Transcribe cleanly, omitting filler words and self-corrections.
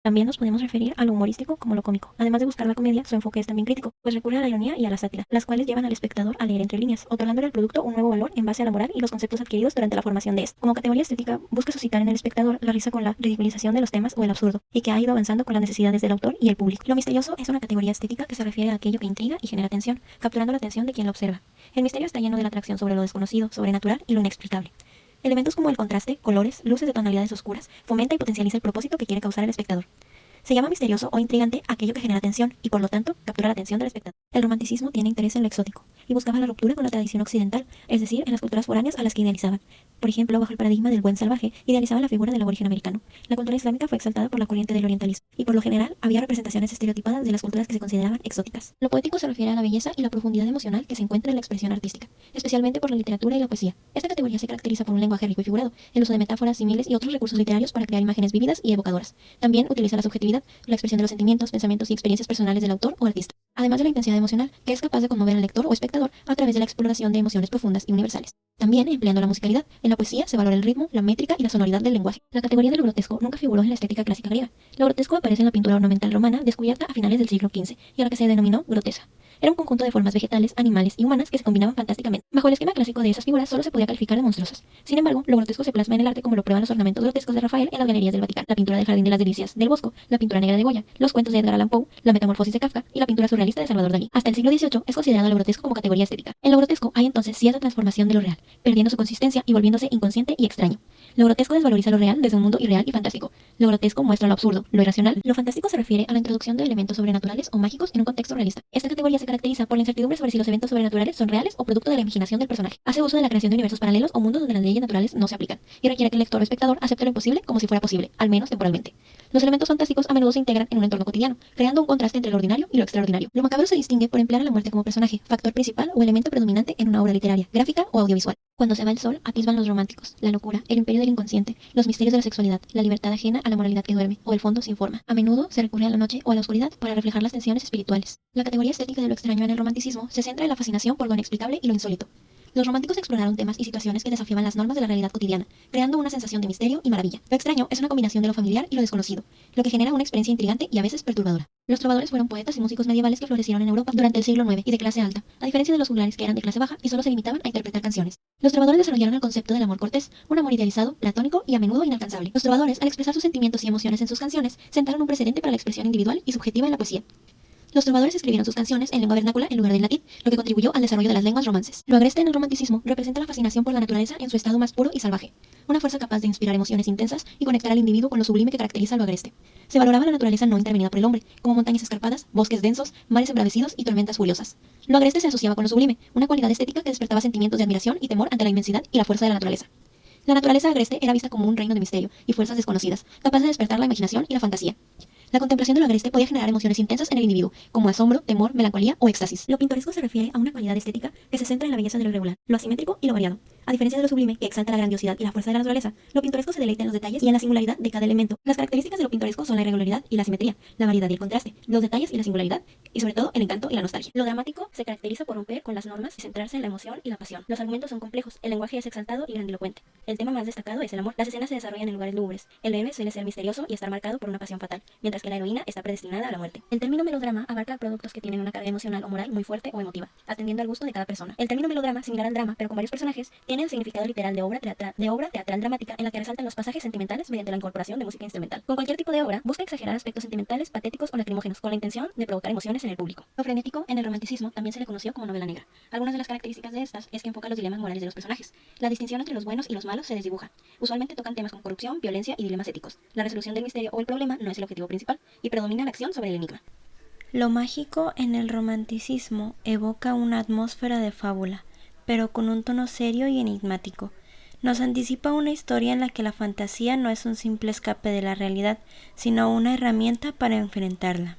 También nos podemos referir a lo humorístico como lo cómico. Además de buscar la comedia, su enfoque es también crítico, pues recurre a la ironía y a la sátira, las cuales llevan al espectador a leer entre líneas, otorgándole al producto un nuevo valor en base a la moral y los conceptos adquiridos durante la formación de este. Como categoría estética, busca suscitar en el espectador la risa con la ridiculización de los temas o el absurdo, y que ha ido avanzando con las necesidades del autor y el público. Lo misterioso es una categoría estética que se refiere a aquello que intriga y genera tensión, capturando la atención de quien lo observa. El misterio está lleno de la atracción sobre lo desconocido, sobrenatural y lo inexplicable. Elementos como el contraste, colores, luces de tonalidades oscuras, fomenta y potencializa el propósito que quiere causar el espectador. Se llama misterioso o intrigante aquello que genera tensión y, por lo tanto, captura la atención del espectador. El romanticismo tiene interés en lo exótico y buscaba la ruptura con la tradición occidental, es decir, en las culturas foráneas a las que idealizaban. Por ejemplo, bajo el paradigma del buen salvaje, idealizaban la figura del aborigen americano. La cultura islámica fue exaltada por la corriente del orientalismo y, por lo general, había representaciones estereotipadas de las culturas que se consideraban exóticas. Lo poético se refiere a la belleza y la profundidad emocional que se encuentra en la expresión artística, especialmente por la literatura y la poesía. Esta categoría se caracteriza por un lenguaje rico y figurado, el uso de metáforas, símiles y otros recursos literarios para crear imágenes vívidas y evocadoras. También utiliza la subjetividad, la expresión de los sentimientos, pensamientos y experiencias personales del autor o artista, además de la intensidad emocional, que es capaz de conmover al lector o espectador a través de la exploración de emociones profundas y universales. También empleando la musicalidad. En la poesía se valora el ritmo, la métrica y la sonoridad del lenguaje. La categoría de lo grotesco nunca figuró en la estética clásica griega. Lo grotesco aparece en la pintura ornamental romana descubierta a finales del siglo XV y a la que se denominó grotesa. Era un conjunto de formas vegetales, animales y humanas que se combinaban fantásticamente. Bajo el esquema clásico de esas figuras solo se podía calificar de monstruosas. Sin embargo, lo grotesco se plasma en el arte como lo prueban los ornamentos grotescos de Rafael en las galerías del Vaticano, la pintura del Jardín de las Delicias del Bosco, la pintura negra de Goya, los cuentos de Edgar Allan Poe, la metamorfosis de Kafka y la pintura surrealista de Salvador Dalí. Hasta el siglo XVIII es considerado lo grotesco como categoría estética. En lo grotesco hay entonces cierta transformación de lo real, perdiendo su consistencia y volviéndose inconsciente y extraño. Lo grotesco desvaloriza lo real desde un mundo irreal y fantástico. Lo grotesco muestra lo absurdo, lo irracional. Lo fantástico se refiere a la introducción de elementos sobrenaturales o mágicos en un contexto realista. Esta categoría se caracteriza por la incertidumbre sobre si los eventos sobrenaturales son reales o producto de la imaginación del personaje. Hace uso de la creación de universos paralelos o mundos donde las leyes naturales no se aplican, y requiere que el lector o espectador acepte lo imposible como si fuera posible, al menos temporalmente. Los elementos fantásticos a menudo se integran en un entorno cotidiano, creando un contraste entre lo ordinario y lo extraordinario. Lo macabro se distingue por emplear a la muerte como personaje, factor principal o elemento predominante en una obra literaria, gráfica o audiovisual. Cuando se va el sol, atisban los románticos, la locura, el imperio del inconsciente, los misterios de la sexualidad, la libertad ajena a la moralidad que duerme, o el fondo sin forma. A menudo se recurre a la noche o a la oscuridad para reflejar las tensiones espirituales. La categoría estética de lo extraño en el romanticismo se centra en la fascinación por lo inexplicable y lo insólito. Los románticos exploraron temas y situaciones que desafiaban las normas de la realidad cotidiana, creando una sensación de misterio y maravilla. Lo extraño es una combinación de lo familiar y lo desconocido, lo que genera una experiencia intrigante y a veces perturbadora. Los trovadores fueron poetas y músicos medievales que florecieron en Europa durante el siglo IX y de clase alta, a diferencia de los juglares que eran de clase baja y solo se limitaban a interpretar canciones. Los trovadores desarrollaron el concepto del amor cortés, un amor idealizado, platónico y a menudo inalcanzable. Los trovadores, al expresar sus sentimientos y emociones en sus canciones, sentaron un precedente para la expresión individual y subjetiva en la poesía. Los trovadores escribieron sus canciones en lengua vernácula en lugar del latín, lo que contribuyó al desarrollo de las lenguas romances. Lo agreste en el romanticismo representa la fascinación por la naturaleza en su estado más puro y salvaje, una fuerza capaz de inspirar emociones intensas y conectar al individuo con lo sublime que caracteriza lo agreste. Se valoraba la naturaleza no intervenida por el hombre, como montañas escarpadas, bosques densos, mares embravecidos y tormentas furiosas. Lo agreste se asociaba con lo sublime, una cualidad estética que despertaba sentimientos de admiración y temor ante la inmensidad y la fuerza de la naturaleza. La naturaleza agreste era vista como un reino de misterio y fuerzas desconocidas, capaz de despertar la imaginación y la fantasía. La contemplación de lo agreste podía generar emociones intensas en el individuo, como asombro, temor, melancolía o éxtasis. Lo pintoresco se refiere a una cualidad estética que se centra en la belleza de lo irregular, lo asimétrico y lo variado. A diferencia de lo sublime, que exalta la grandiosidad y la fuerza de la naturaleza, lo pintoresco se deleita en los detalles y en la singularidad de cada elemento. Las características de lo pintoresco son la irregularidad y la simetría, la variedad y el contraste, los detalles y la singularidad, y sobre todo el encanto y la nostalgia. Lo dramático se caracteriza por romper con las normas y centrarse en la emoción y la pasión. Los argumentos son complejos, el lenguaje es exaltado y grandilocuente. El tema más destacado es el amor. Las escenas se desarrollan en lugares lúgubres. El héroe suele ser misterioso y estar marcado por una pasión fatal, mientras que la heroína está predestinada a la muerte. El término melodrama abarca productos que tienen una carga emocional o moral muy fuerte o emotiva, atendiendo al gusto de cada persona. El término melodrama, similar al drama, pero con varios personajes, tiene el significado literal de obra teatral dramática en la que resaltan los pasajes sentimentales mediante la incorporación de música instrumental. Con cualquier tipo de obra, busca exagerar aspectos sentimentales, patéticos o lacrimógenos, con la intención de provocar emociones en el público. Lo frenético en el romanticismo también se le conoció como novela negra. Algunas de las características de estas es que enfoca los dilemas morales de los personajes. La distinción entre los buenos y los malos se desdibuja. Usualmente tocan temas como corrupción, violencia y dilemas éticos. La resolución del misterio o el problema no es el objetivo principal y predomina la acción sobre el enigma. Lo mágico en el romanticismo evoca una atmósfera de fábula, pero con un tono serio y enigmático. Nos anticipa una historia en la que la fantasía no es un simple escape de la realidad, sino una herramienta para enfrentarla.